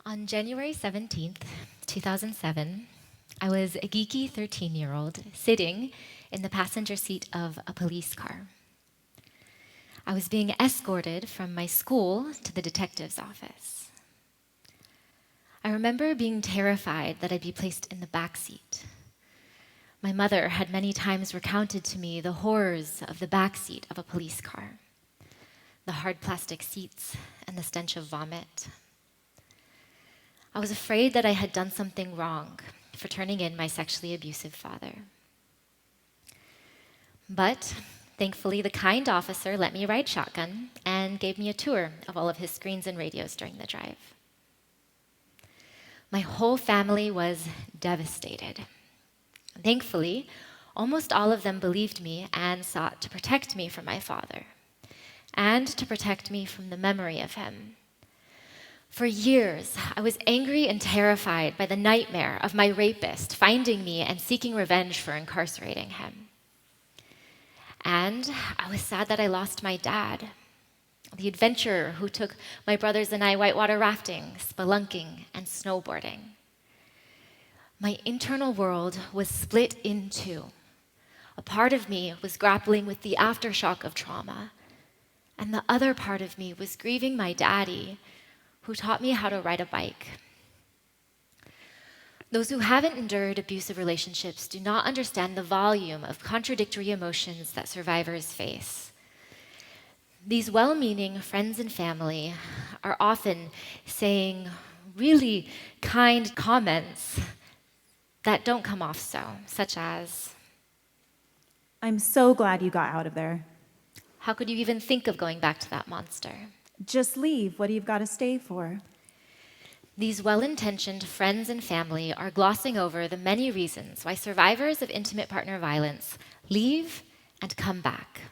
On January 17th, 2007, I was a geeky 13-year-old sitting in the passenger seat of a police car. I was being escorted from my school to the detective's office. I remember being terrified that I'd be placed in the back seat. My mother had many times recounted to me the horrors of the back seat of a police car, the hard plastic seats and the stench of vomit. I was afraid that I had done something wrong for turning in my sexually abusive father. But thankfully, the kind officer let me ride shotgun and gave me a tour of all of his screens and radios during the drive. My whole family was devastated. Thankfully, almost all of them believed me and sought to protect me from my father and to protect me from the memory of him. For years, I was angry and terrified by the nightmare of my rapist finding me and seeking revenge for incarcerating him. And I was sad that I lost my dad, the adventurer who took my brothers and I whitewater rafting, spelunking, and snowboarding. My internal world was split in two. A part of me was grappling with the aftershock of trauma, and the other part of me was grieving my daddy, who taught me how to ride a bike. Those who haven't endured abusive relationships do not understand the volume of contradictory emotions that survivors face. These well-meaning friends and family are often saying really kind comments that don't come off so, such as, "I'm so glad you got out of there. "How could you even think of going back to that monster?" Just leave. What do you got to stay for?" These well-intentioned friends and family are glossing over the many reasons why survivors of intimate partner violence leave and come back,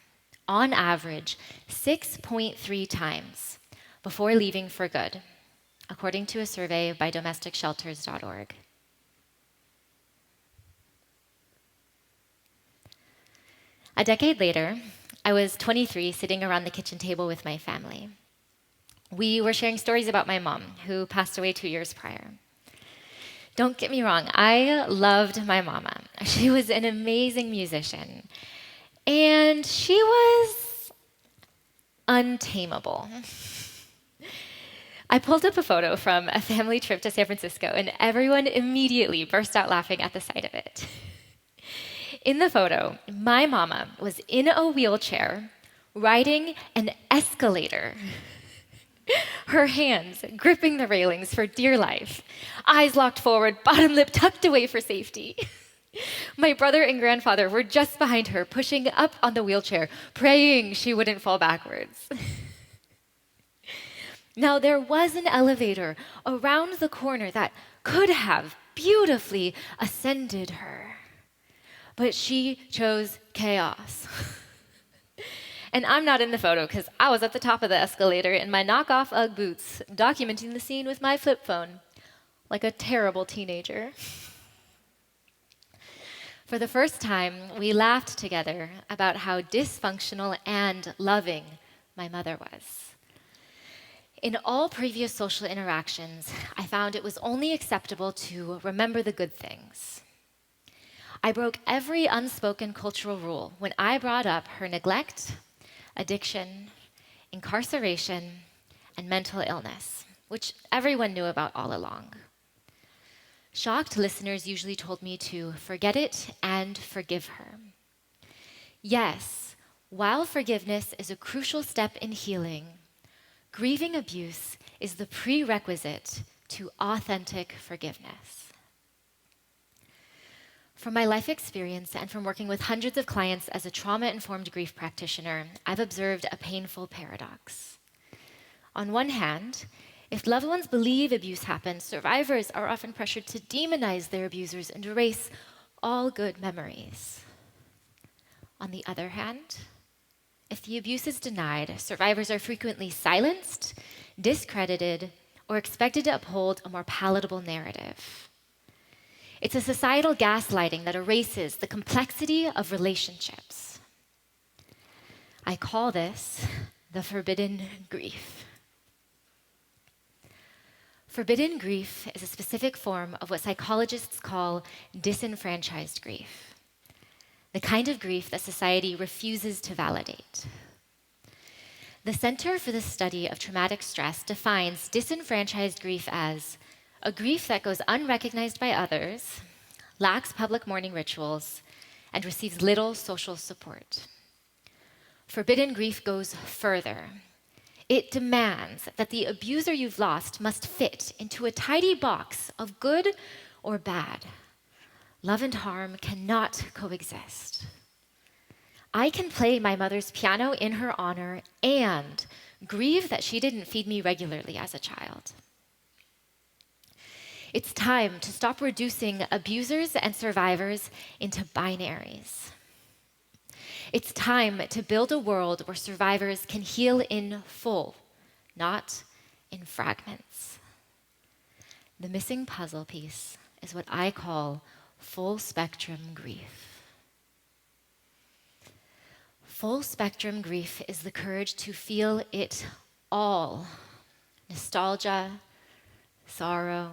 on average 6.3 times before leaving for good, according to a survey by domesticshelters.org. A decade later, I was 23, sitting around the kitchen table with my family. We were sharing stories about my mom, who passed away 2 years prior. Don't get me wrong, I loved my mama. She was an amazing musician, and she was untamable. I pulled up a photo from a family trip to San Francisco, and everyone immediately burst out laughing at the sight of it. In the photo, my mama was in a wheelchair riding an escalator, her hands gripping the railings for dear life, eyes locked forward, bottom lip tucked away for safety. My brother and grandfather were just behind her, pushing up on the wheelchair, praying she wouldn't fall backwards. Now, there was an elevator around the corner that could have beautifully ascended her, but she chose chaos. And I'm not in the photo because I was at the top of the escalator in my knockoff Ugg boots, documenting the scene with my flip phone, like a terrible teenager. For the first time, we laughed together about how dysfunctional and loving my mother was. In all previous social interactions, I found it was only acceptable to remember the good things. I broke every unspoken cultural rule when I brought up her neglect, addiction, incarceration, and mental illness, which everyone knew about all along. Shocked listeners usually told me to forget it and forgive her. Yes, while forgiveness is a crucial step in healing, grieving abuse is the prerequisite to authentic forgiveness. From my life experience and from working with hundreds of clients as a trauma-informed grief practitioner, I've observed a painful paradox. On one hand, if loved ones believe abuse happened, survivors are often pressured to demonize their abusers and erase all good memories. On the other hand, if the abuse is denied, survivors are frequently silenced, discredited, or expected to uphold a more palatable narrative. It's a societal gaslighting that erases the complexity of relationships. I call this the forbidden grief. Forbidden grief is a specific form of what psychologists call disenfranchised grief, the kind of grief that society refuses to validate. The Center for the Study of Traumatic Stress defines disenfranchised grief as a grief that goes unrecognized by others, lacks public mourning rituals, and receives little social support. Forbidden grief goes further. It demands that the abuser you've lost must fit into a tidy box of good or bad. Love and harm cannot coexist. I can play my mother's piano in her honor and grieve that she didn't feed me regularly as a child. It's time to stop reducing abusers and survivors into binaries. It's time to build a world where survivors can heal in full, not in fragments. The missing puzzle piece is what I call full spectrum grief. Full spectrum grief is the courage to feel it all: nostalgia, sorrow,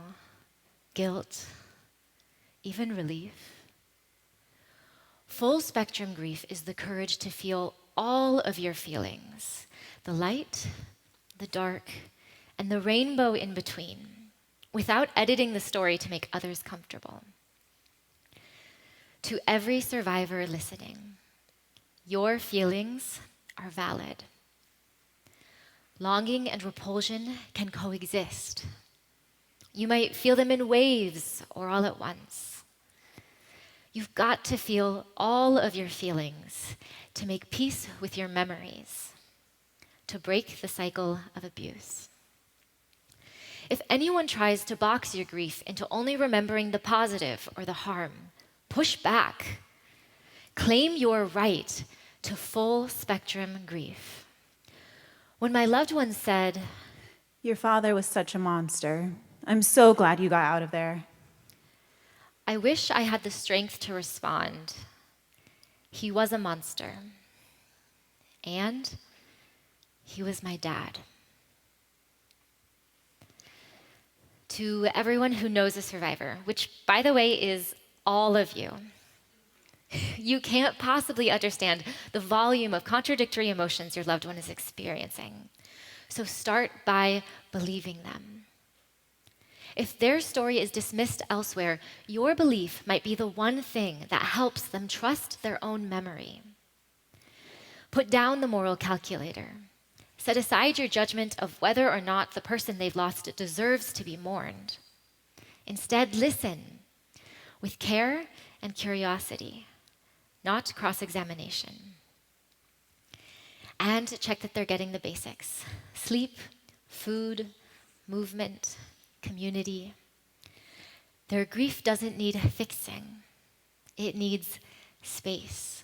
guilt, even relief. Full spectrum grief is the courage to feel all of your feelings, the light, the dark, and the rainbow in between, without editing the story to make others comfortable. To every survivor listening, your feelings are valid. Longing and repulsion can coexist. You might feel them in waves or all at once. You've got to feel all of your feelings to make peace with your memories, to break the cycle of abuse. If anyone tries to box your grief into only remembering the positive or the harm, push back. Claim your right to full spectrum grief. When my loved one said, Your father was such a monster. I'm so glad you got out of there. I wish I had the strength to respond. He was a monster. And he was my dad. To everyone who knows a survivor, which, by the way, is all of you, you can't possibly understand the volume of contradictory emotions your loved one is experiencing. So start by believing them. If their story is dismissed elsewhere, your belief might be the one thing that helps them trust their own memory. Put down the moral calculator. Set aside your judgment of whether or not the person they've lost deserves to be mourned. Instead, listen with care and curiosity, not cross-examination. And check that they're getting the basics: sleep, food, movement, community. Their grief doesn't need fixing. It needs space.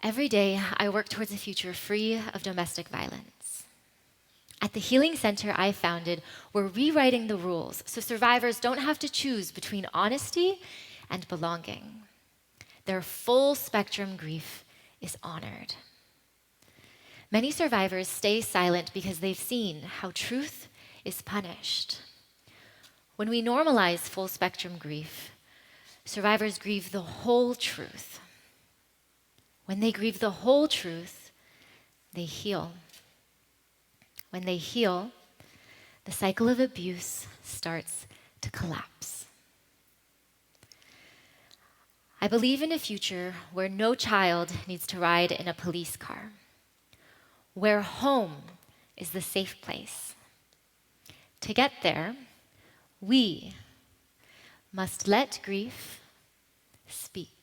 Every day, I work towards a future free of domestic violence. At the Healing Center I founded, we're rewriting the rules so survivors don't have to choose between honesty and belonging. Their full spectrum grief is honored. Many survivors stay silent because they've seen how truth is punished. When we normalize full spectrum grief, survivors grieve the whole truth. When they grieve the whole truth, they heal. When they heal, the cycle of abuse starts to collapse. I believe in a future where no child needs to ride in a police car, where home is the safe place. To get there, we must let grief speak.